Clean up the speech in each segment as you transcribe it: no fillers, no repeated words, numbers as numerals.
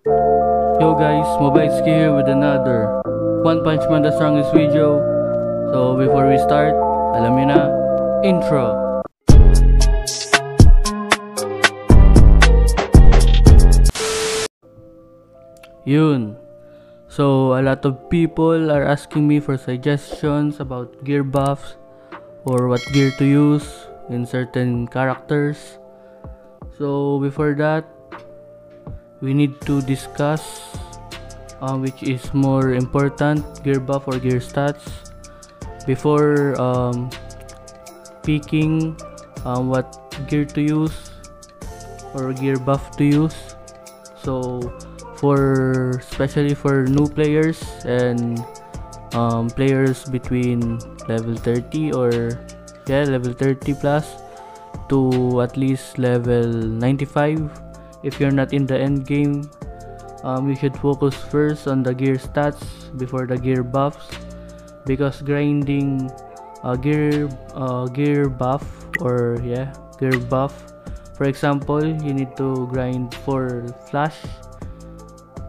Yo guys, Mobaitsuki here with another One Punch Man the strongest video. So before we start, alam niyo na, intro. Yun. So a lot of people are asking me for suggestions about gear buffs or what gear to use in certain characters. So before that, we need to discuss which is more important, gear buff or gear stats, before picking what gear to use or gear buff to use. So especially for new players and players between level 30 or level 30 plus to at least level 95. If you're not in the end game, you should focus first on the gear stats before the gear buffs, because grinding gear buff or gear buff, for example, you need to grind for flash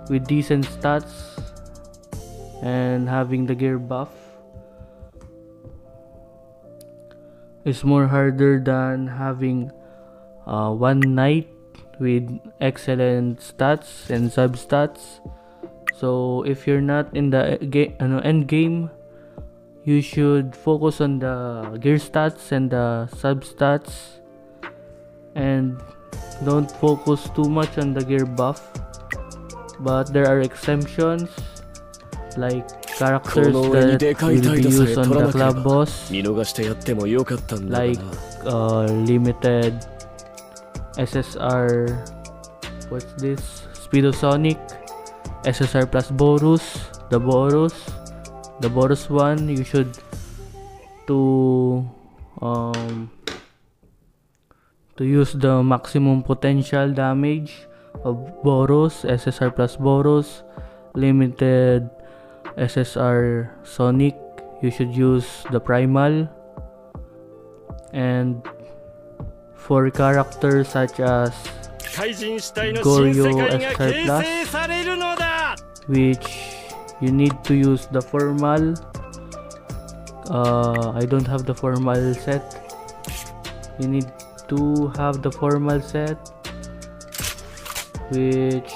with decent stats and having the gear buff is more harder than having one knight with excellent stats and sub stats. So if you're not in the end game, you should focus on the gear stats and the sub stats, and don't focus too much on the gear buff. But there are exemptions, like characters that will be used on the club boss, like limited SSR, what's this? Speedosonic, SSR plus Borus, the Borus one, you should to use the maximum potential damage of Borus, SSR plus Borus. Limited SSR Sonic, you should use the Primal. And for characters such as Goryo SSR Plus, which you need to use the formal. I don't have the formal set. You need to have the formal set, which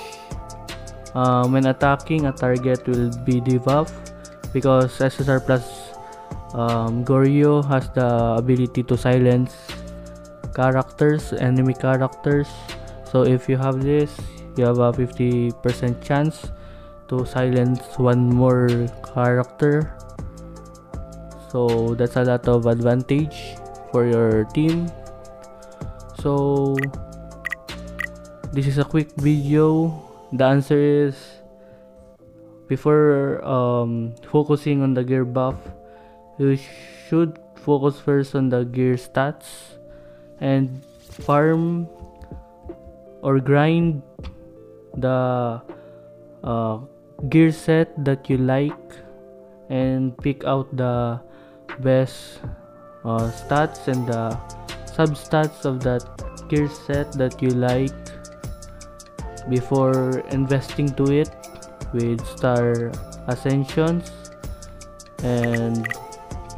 when attacking a target will be debuffed, because SSR Plus Goryo has the ability to silence enemy characters. So if you have this, you have a 50% chance to silence one more character. So that's a lot of advantage for your team. So this is a quick video. The answer is, before focusing on the gear buff, you should focus first on the gear stats and farm or grind the gear set that you like, and pick out the best stats and the substats of that gear set that you like before investing to it with star ascensions and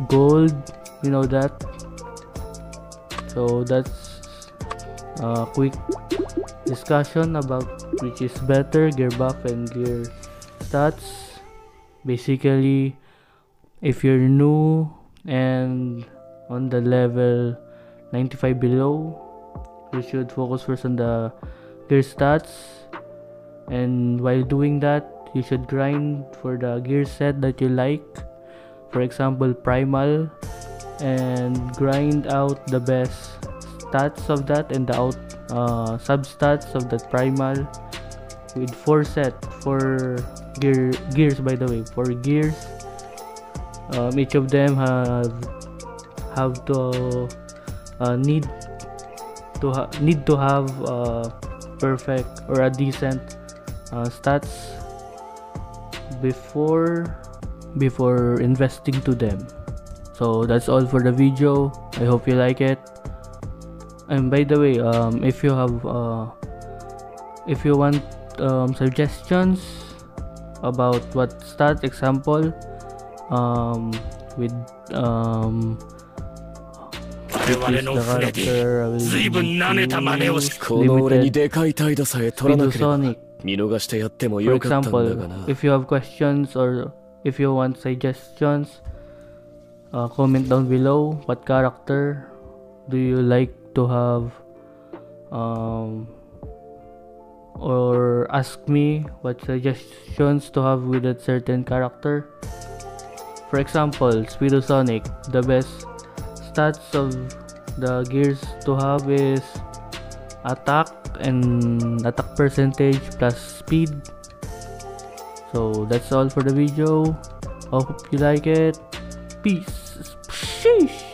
gold, you know that. So that's a quick discussion about which is better, gear buff and gear stats. Basically, if you're new and on the level 95 below, you should focus first on the gear stats, and while doing that, you should grind for the gear set that you like, for example Primal, and grind out the best stats of that and the substats of that Primal with 4 gears, by the way, 4 gears. Each of them have to need to have perfect or a decent stats before investing to them. So that's all for the video. I hope you like it. And by the way, if you want suggestions about what stats, example, with which is the character I will use. Limited Speedosonic. For example, if you have questions or if you want suggestions, comment down below. What character do you like to have, or ask me what suggestions to have with a certain character. For example, Speedosonic, the best stats of the gears to have is attack and attack percentage plus speed. So that's all for the video. Hope you like it. Peace. Sheesh.